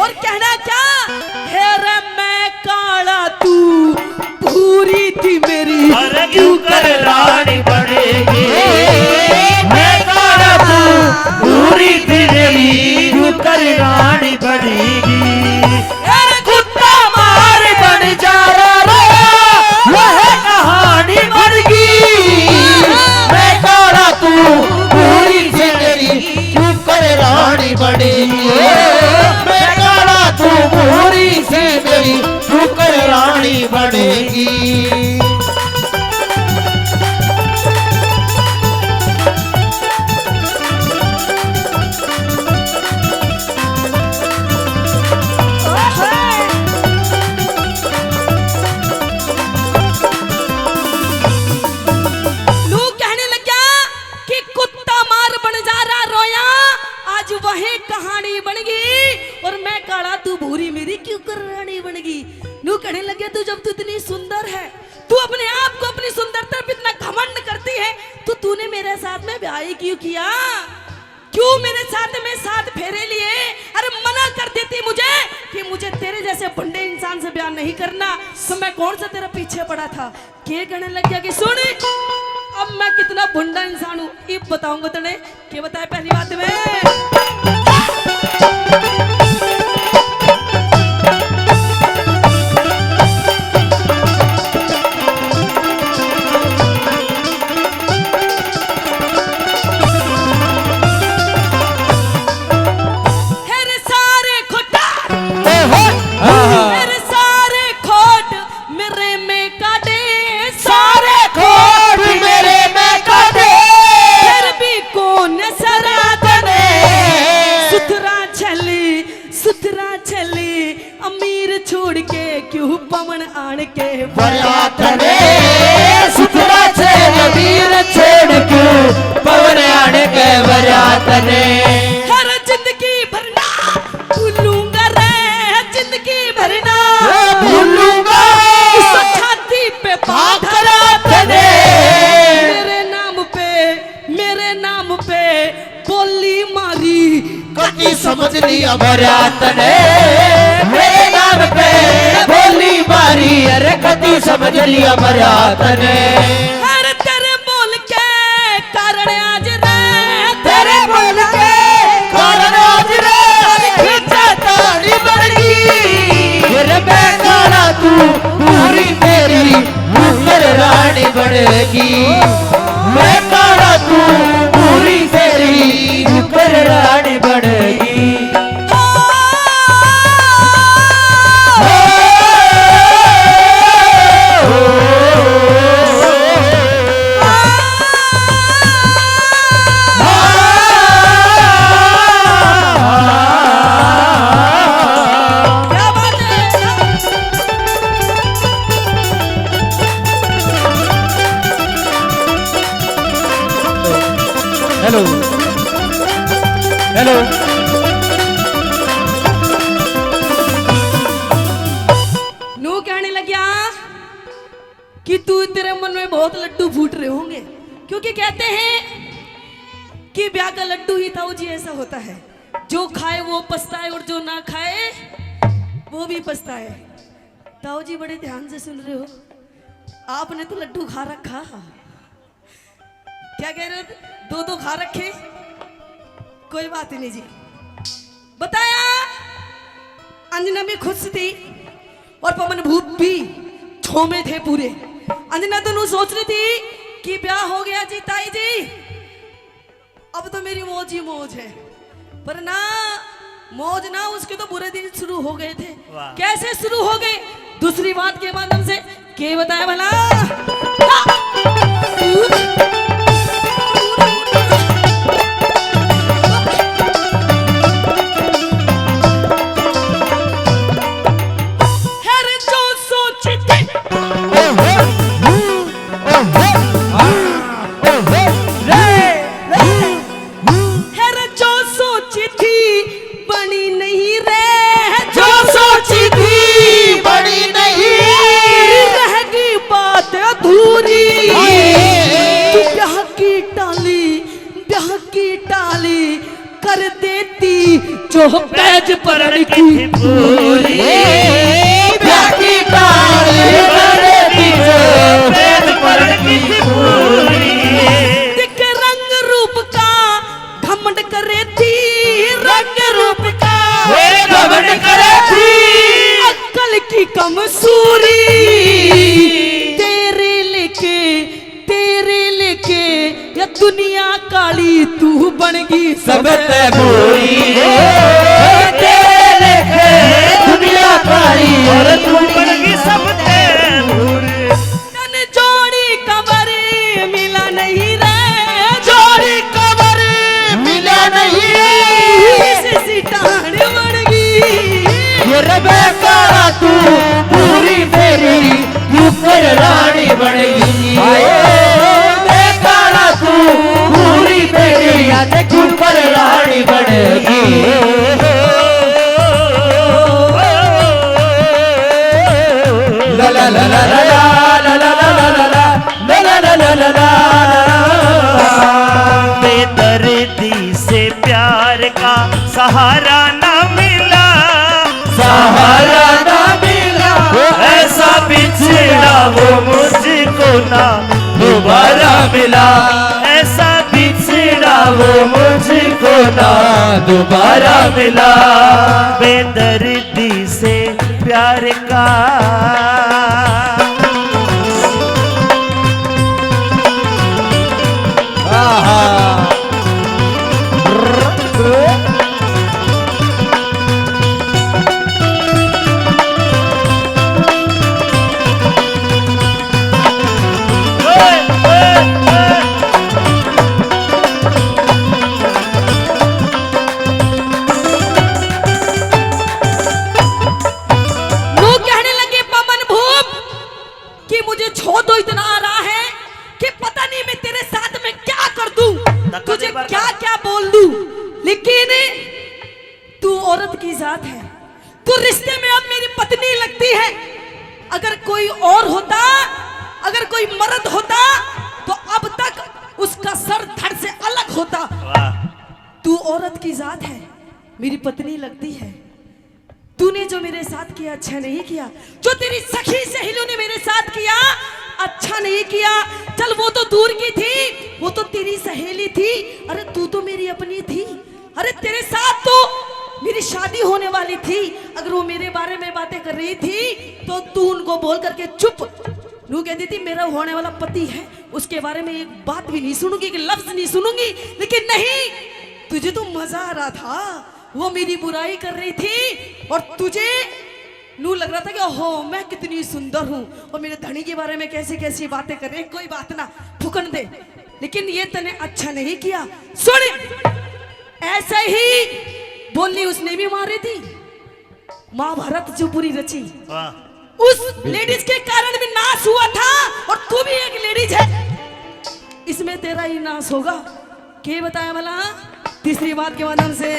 और कहना क्या है रे मैं काला तू भूरी थी मेरी क्यों कर रानी बनेगी। मैं काला तू भूरी थी मेरी क्यों कर रानी बनेगी। कुत्ता मार बन जा रहा वह कहानी बन गई। मैं काला तू भूरी थी मेरी क्यों कर रानी बनेगी। मैं काला तू भूरी थी मेरी क्यों कर रानी बनेगी। वही कहानी बन गई और मैं काला तू भूरी मेरी क्यों कर रानी बन गई। नू कहने लगे तू जब तू इतनी सुंदर है, तू अपने आप को अपनी सुंदरता पे इतना घमंड करती है, तो तूने मेरे साथ में ब्याह क्यों किया, क्यों मेरे साथ में 7 फेरे लिए। अरे मना कर देती मुझे कि मुझे तेरे जैसे बंडे इंसान से ब्याह नहीं करना, तो मैं कौन सा तेरा पीछे पड़ा था। के कहने लग गया कि सुन अब मैं कितना भुंडा इंसान हूँ, ये बताऊंगा तने। क्या बताए पहली बात में छोड़ के क्यों पवन आन के बरात ने सुथरा छेड़ वीर छेड़ क्यों पवन आन के बरात ने। हर जिंदगी भरना भूलूंगा रे, जिंदगी भरना भूलूंगा छाती पे पाखरात ने। मेरे नाम पे बोली मारी कभी समझ लिया बरात ने। मेरे नाम पे बोली मारी अरे कभी समझ लिया बरात ने। हर तेरे बोल के कारण आज रे, तेरे बोल के कारण आज रे खींचा ताड़ी बन गई। फिर मैं काला तू पूरी तेरी मुकर रानी बनेगी। मैं काला तू पूरी तेरी मुकर रानी बनेगी। हेलो हेलो नू कहने लग गया कि तू तेरे मन में बहुत लड्डू फूट रहे होंगे, क्योंकि कहते हैं कि ब्याह का लड्डू ही ताऊ जी ऐसा होता है, जो खाए वो पछताए और जो ना खाए वो भी पछताए। ताऊ जी बड़े ध्यान से सुन रहे हो, आपने तो लड्डू खा रखा। क्या कह रहे हो, 2 खा रखे, कोई बात नहीं जी। बताया अंजना भी खुश थी और पवन भूत भी छोमे थे पूरे। अंजना दोनों सोच रही थी कि ब्याह हो गया जी ताई जी, अब तो मेरी मौज ही मौज है। पर ना मौज ना, उसके तो बुरे दिन शुरू हो गए थे। कैसे शुरू हो गए, दूसरी बात के माध्यम से। के बताया भला जो पैज परण की पूरी प्याकी काली बनती जो पैज परण की पूरी दिख रंग रूप का घमंड करे थी, रंग रूप का घमंड करे थी, अक्ल की कमसूरी तेरे लेके या दुनिया काली तू बनगी सब ते बुरी तेरे लेके दुनिया काली और तू बनगी सब ते बुरी तन जोड़ी कबर मिला नहीं रे, जोड़ी कबर मिला नहीं इसी टाण बनगी ये रबे काला तू पूरी मेरी ऊपर रानी बनेगी काला तू पूरी मेरी ऊपर रानी बनेगी ला ला ला ला ला ला ला ला ला ला ला ला ला ला ला बेदर्दी से प्यार का सहारा ना मिला, सहारा ना मिला ऐसा बिछड़ा वो मुझको ना दोबारा मिला ऐसा बिछड़ा वो मुझको ना दोबारा मिला बेदर्दी से प्यार का तुझे क्या क्या बोल दूं, लेकिन तू औरत की जात है, तू रिश्ते में अब मेरी पत्नी लगती है। अगर कोई और होता, अगर कोई मर्द होता तो अब तक उसका सर धड़ से अलग होता। तू औरत की जात है, मेरी पत्नी लगती है। तूने जो मेरे साथ किया अच्छा नहीं किया, जो तेरी सखी सहेलियों ने मेरे साथ किया अच्छा नहीं किया। चल वो तो दूर की थी, वो तो तेरी सहेली थी, अरे तू तो मेरी अपनी थी। अरे तेरे साथ तो मेरी शादी होने वाली थी, अगर वो मेरे बारे में बातें कर रही थी तो तू उनको बोल करके चुप नू कहती थी मेरा होने वाला पति है, उसके बारे में एक बात भी नहीं सुनूंगी, एक लफ्ज नहीं सुनूंगी। लेकिन नहीं, तुझे तो मजा आ रहा था, वो मेरी बुराई कर रही थी और तुझे नू लग रहा था कि ओहो मैं कितनी सुंदर हूं और मेरे धनी के बारे में कैसी कैसी बातें कर रहे हैं। कोई बात ना, फुकन दे, लेकिन ये तने अच्छा नहीं किया। सुन, ऐसा ही बोलनी उसने भी मारी थी, महाभारत जो पूरी रची उस लेडीज के कारण भी नाश हुआ था, और तू भी एक लेडीज है, इसमें तेरा ही नाश होगा। क्या बताया भला तीसरी बात के माध्यम से?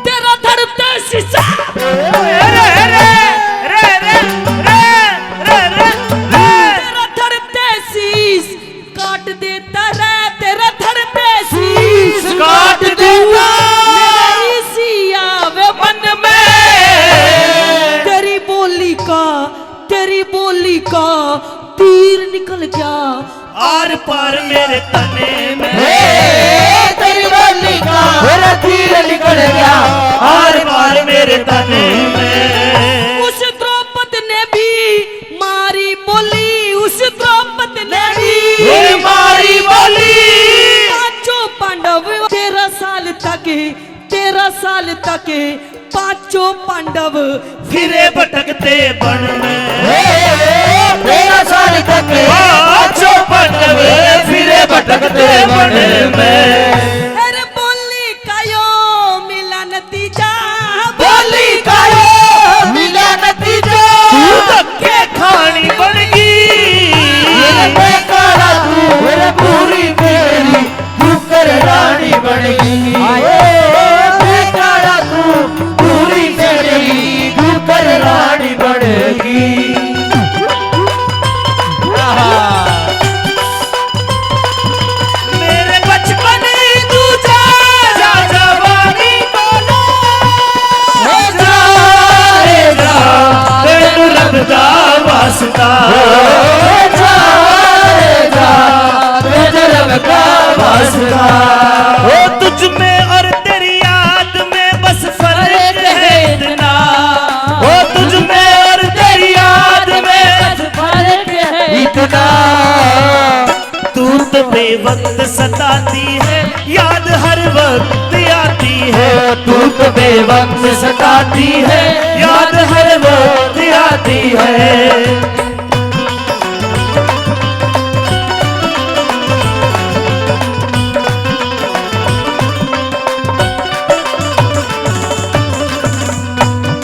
तेरा धड़कता शीशा तेरा धड़कता शीश काट देता रे, तेरा धड़कता शीश काट देता सिया वे मन में तेरी बोली का तीर निकल गया आर पार मेरे तने में, तेरी बोली का मेरा तीर निकल गया आर पार मेरे तने में। उस द्रौपदी ने भी मारी बोली, उस द्रौपदी ने भी मारी बोली, पांचों पांडव 13 साल तक पांचों पांडव फिरे भटकते बन में, 13 साल तक पांचों पांडव फिरे भटकते बन में। अरे बोली कायो मिला नतीजा, बोली कायो मिला नतीजा, धक्के खानी पड़गी मेरे काला तू मेरे पूरी मेरी तू कर रानी बनेगी। काला तू पूरी मेरी वास्ता जन्म का वास्ता ओ तुझ में और तेरी याद में बस फर्क है इतना ओ तुझ में और तेरी याद में फर्क है इतना तू तो बेवक्त सताती है याद हर वक्त आती है तू तो बेवक्त सताती है याद हर वक्त आती है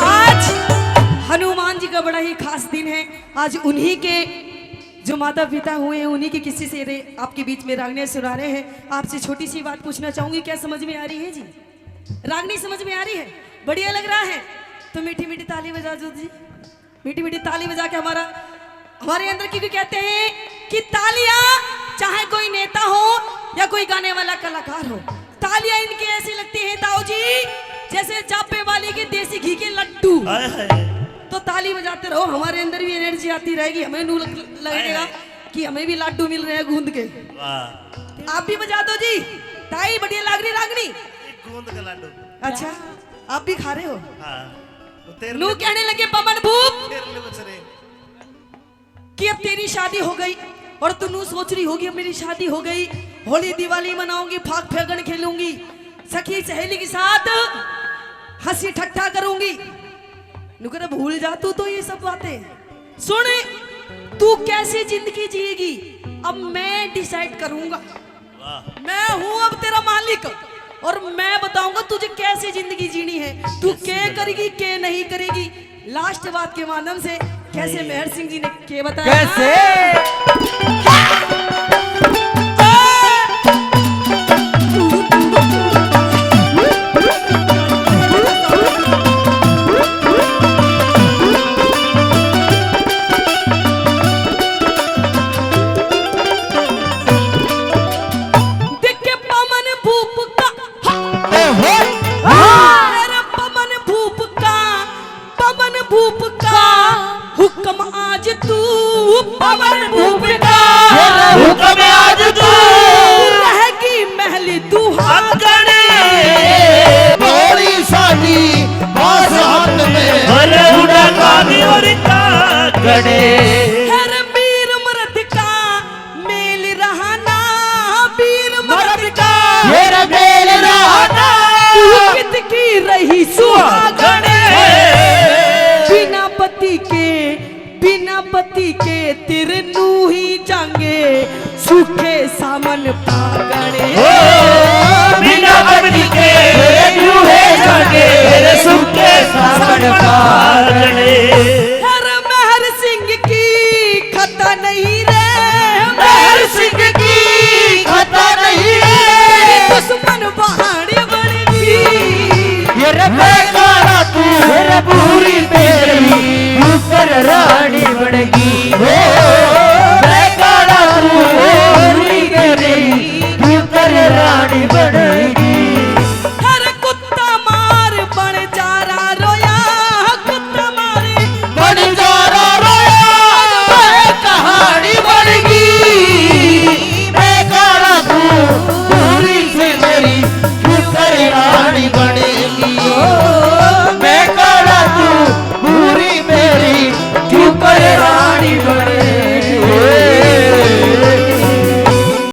आज हनुमान जी का बड़ा ही खास दिन है। आज उन्हीं के जो माता पिता हुए हैं उन्हीं के किस्से से आपके बीच में रागनी सुना रहे हैं। आपसे छोटी सी बात पूछना चाहूंगी, क्या समझ में आ रही है जी? रागनी समझ में आ रही है? बढ़िया लग रहा है तो मीठी मीठी ताली बजा दो जी। मीठी मीठी ताली बजा के हमारे अंदर क्योंकि कहते हैं कि तालियां चाहे कोई नेता हो या कोई गाने वाला कलाकार हो, तालियां इनके ऐसी लगती है ताऊ जी जैसे चापे वाली के देसी घी के लड्डू। हाय हाय तो ताली बजाते रहो, हमारे अंदर भी एनर्जी आती रहेगी, हमें नू लगेगा कि हमें भी लड्डू मिल रहे हैं गूंद के। वाह आप भी बजा दो जी। ताई बढ़िया लाग रही रागनी। गूंद का लाडू अच्छा आप भी खा रहे हो? हाँ तेरे नू कहने लगे पवन भूप लिए बच रहे कि अब तेरी शादी हो गई और तू नू सोच रही होगी अब मेरी शादी हो गई, होली दिवाली मनाऊंगी, फाग फैगन खेलूंगी, सखी सहेली के साथ हंसी ठट्ठा करूंगी। नू कह रहा भूल जा तू तो ये सब बातें। सुन तू कैसे जिंदगी जिएगी अब मैं डिसाइड करूंगा। मैं हूं अब तेरा मालिक और मैं बताऊंगा तुझे कैसे जिंदगी जीनी है, तू क्या करेगी क्या नहीं करेगी। लास्ट बात के माध्यम से कैसे मेहर सिंह जी ने क्या बताया कैसे हुक्म आज तू पवन भूप का हुक्म आज तू रहेगी महल दुहागने बड़ी शादी पास हाथ में अरे उड़ा कानी और कागड़े हर वीर मर्द का मेल रहाना, वीर मर्द का मेरा मेल रहाना तू कित की रही सुहागने। बिना पति के तिरनू ही जांगे सूखे सामन पागणे।